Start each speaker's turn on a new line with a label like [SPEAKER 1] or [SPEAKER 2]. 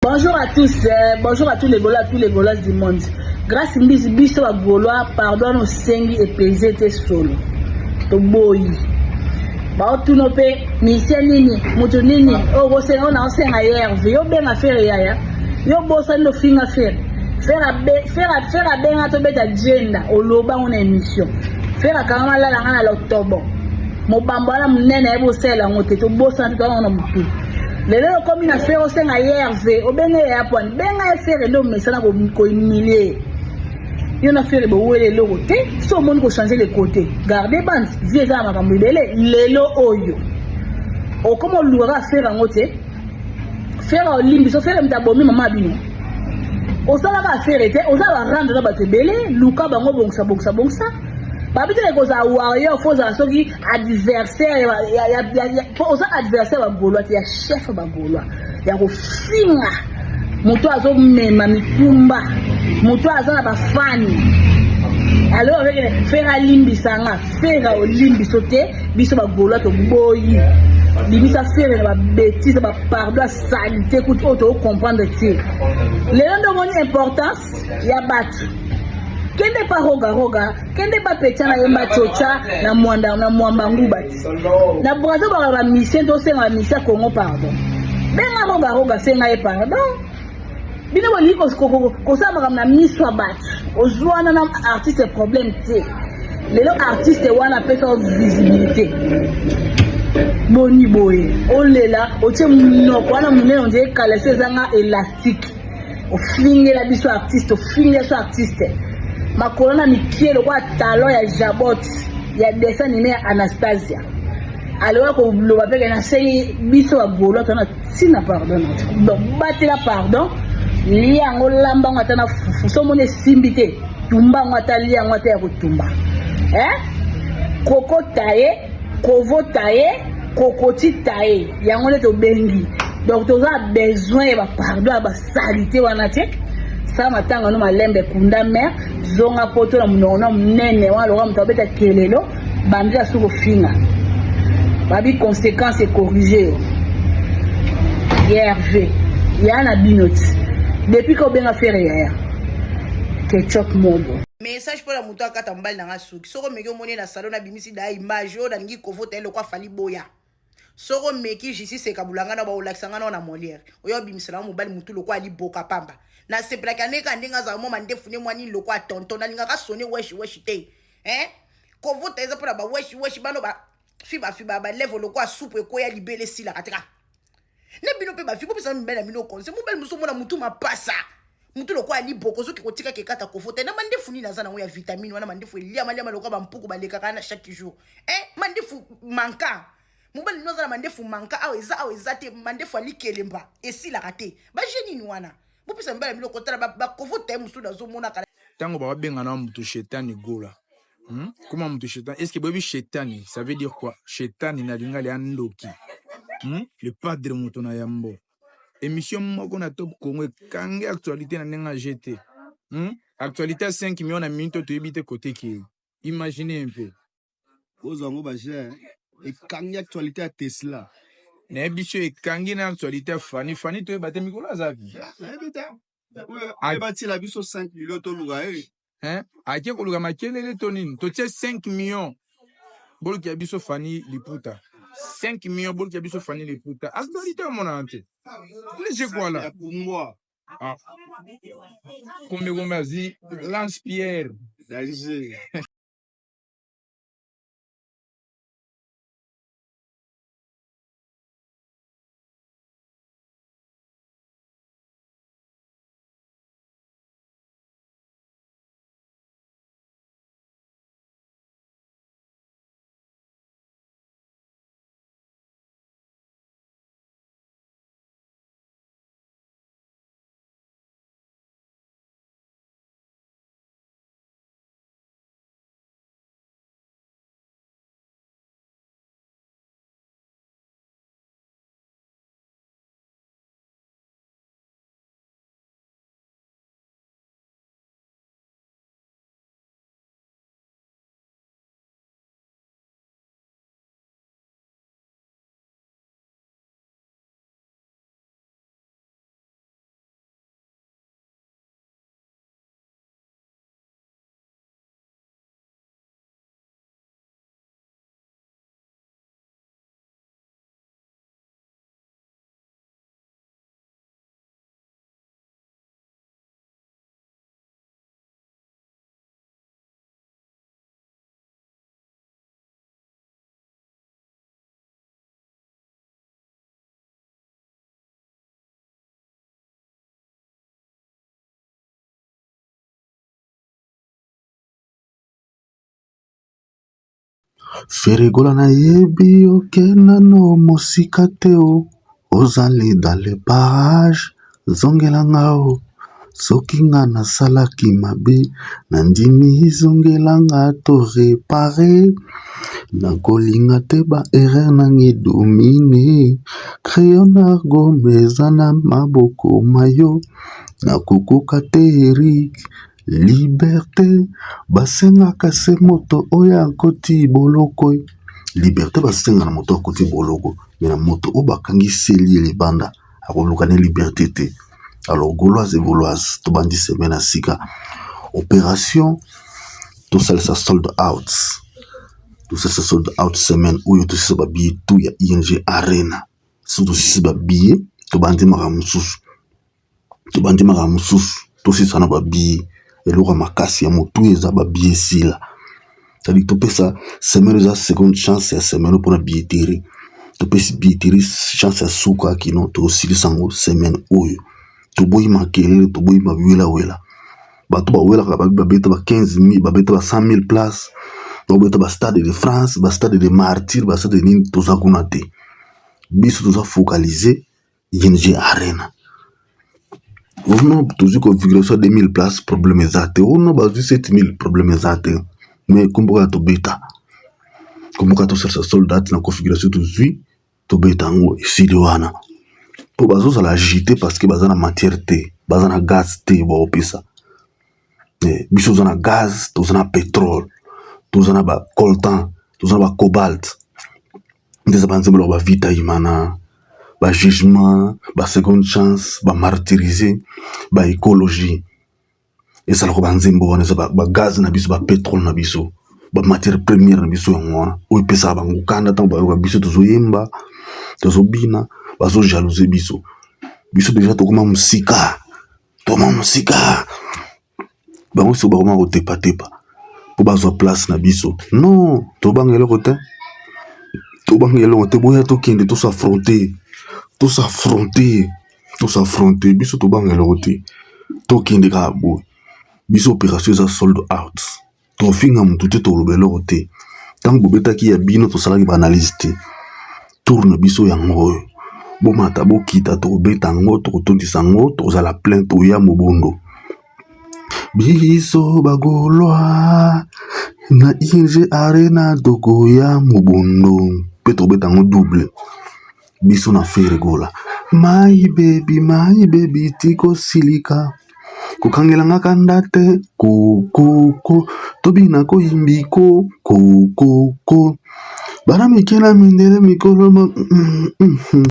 [SPEAKER 1] Bonjour à tous, bonjour à tous les Gaulois, tous les Gaulois du monde. Grâce à Biso à Gaulois, pardonne au Sengi et pesé tes solo. Toboyi. Ba tout no pe mission nini, mutu nini, o go senga na senga yerve, yo ben affaire ya. Yo bossa no finga faire. Faire a ben to beta agenda, o loba on émission. Faire a kama la ngana la octobre. Mo bambala munene ebo sela ngote to bossa to na mutu. Lelo comme une affaire au sein à Yerve, au Bénin et à Pointe, Benga affaire et l'homme, mais ça n'a pas humilié. Il y a une affaire de où le côté, si au monde peut changer les côtés. Gardez bande, vieux à ma caméra, lelo oyo. O comme on l'aura faire en côté, faire en ligne, so faire un tabomi maman bino. O ça va faire était, o ça va rendre la batte belé, Luka bango bongsa. Babite les causes à warrior, faut à ceux qui adversaire, il y a pour ça adversaire à Gaulois, il y a chef à Gaulois, il y a Rofinga, moto azo mema mitumba, moto azo na ba fan. Alors avec faire à limbi sanga, faire à limbi sauter, biso ba Gaulois to boyi, limbi ça faire ba bêtise, ba pardon, salité, écoute auto comprendre tu. Les gens de importance, il y a battu. Kende pa roga kende pa petana yemba chocha na mwamba ngubati na brazo ba mission to senga mission Congo pardon benga roga senga e pardon bino boni ko sa ba na miswa bat ozwana na artiste problème te lelo artiste wana pesa visibilité boni boye olela otie munoko wana munene on dirait calesse zanga élastique o finge la biso artiste o finge so artiste ma corona mi pied quoi talon ya Jabot ya dessin animé Anastasia alors ko lo ba peke na sei biso a Gaulois tana sina pardon donc battre la pardon li yango lamba ngata na fuso mone simbité tumba ngata li yango ta ya kutumba koko taye kovo taye kokoti taye yango le to bengi donc to za besoin ba pardon ba salité wana te ça matanga no malembe kunda mer zonga poto na mnona munene wa lo mta beta kelelo bandi asuko finga babi conséquences et corriger Yerve yana binoti depuis ko benga faire ya ketchup mobo
[SPEAKER 2] message pour la moto akata mbali na ngasuki soko meki omoni na salon na bimisi da image o na ngi kovota ele kwa fali boya soko meki jisi se kabulanga na ba olakisanga na Molière oyo bimisela mobali mutu lokwa ali boka pamba na sepla kaneka ndinga za moma ndefune mwani lokwa tonton na linga ka sone wesh te kovota eza pona ba wesh bano ba fiba ba level lokwa soupe ko ya libele sila katika ne bino pe ba fibo pesa mbela mino konse mobali muso mona mutu mapasa mutu lokwa ali boko soki kotika ke kata kovota na mandefuni na zana ya vitamine wana mandefu elia malia lokwa ba mpuku ba leka kana chaque jour mandefu manka mobali noza na mandefu manka awe eza te mandefu ali kelemba esila kate ba jeni ni wana bopesa mbala milo kotala ba kovota musu na zo mona kala
[SPEAKER 3] tango ba benga na mutu shetani gola comment mutu shetani est-ce que bobi shetani ça veut dire quoi shetani na linga ya ndoki le padre mutu na yambo émission moko na Top Congo kange actualité na nenga GT actualité à 5 millions na minute to yebite côté ki imaginez un peu
[SPEAKER 4] ozango ba cher et kange actualité à Tesla
[SPEAKER 3] na biso ekangi na actualité fani to ebate mikolo azabi
[SPEAKER 4] abati la biso 5 millions to luga
[SPEAKER 3] ake koluka makelele to nini to tie 5 millions boluki ya biso fani liputa 5 millions boluki ya biso fani liputa actualité mona ante léger quoi là
[SPEAKER 4] pour moi
[SPEAKER 3] kombe azi Lance Pierre
[SPEAKER 5] Feregola na yebi okenda no mosika te o. Ozali dans le barrage zongela ngao. Soki nga nasalaki mabe nandimi zongela nga to repare. Nakolinga te ba erreur nangi domine. Crayon argo meza na maboko mayo. Nakokoka te Eric. Liberté basengaka se moto oyo akoti boloko. Liberté basenga na moto akoti boloko. Mais na moto oyo bakangiseli libanda akoluka ne liberté te. Alors gauloise et gauloise tobandi semaine à sika. Opération tout ça ça sold out. Tout ça ça sold out semaine oyo tout ça ba billet tout ya ING Arena. Surtout si ba billet tobandi maramususu. Tobandi maramususu tout ça na ba billet eloko makasi ya motu eza ba billet sila. C'est-à-dire topé ça semaine za seconde chance ya semaine pour la billetterie. Topé si billetterie chance ya suka kino to sili sango semaine oyo. Toboyi makele toboyi wela bato ba wela ba beta ba 15,000 ba beta ba 100,000 places ba beta ba stade de France ba stade de Martyrs ba stade de nini toza kuna te biso toza focaliser ING Arena ono tozi configuration 2000 places problème ezate ono ba 7000 problème ezate mais kumbuka to beta kumbuka to sersa soldat na configuration tozwi to beta ngo esili wana po bazo la agiter parce que baza na matière te baza na gaz te ba opesa biso toza na gaz toza na pétrole toza na ba coltan toza na ba cobalt ndeza banzemelo ba vita imana ba jugement ba seconde chance ba martyrisé ba écologie ezala ko banzembo wana eza ba gaz na biso ba pétrole na biso ba matière première na biso yango oyo pesa bango kanda tango ba biso tozoyemba tozobina bazo jalouser biso déjà tokoma musika bango so bakoma kotepa po bazwa place na biso non tobanga eloko te boya tokende s'affronter biso tobanga eloko te tokende kaka boye biso opération eza sold out tofinga mutu te toloba eloko te ntango bobetaki ya bino tosalaki baanalyse te tour na biso yango oyo bomata bokita tokobeta yango tokotondisa yango tokozala plein toya mobondo biso bagolwa na ING Arena tokoya mobondo mpe tokobeta yango double biso na Feregola my baby tiko silika kokangelanga kanda te ko tobina koyimbi ko bana mikela mindele mikolo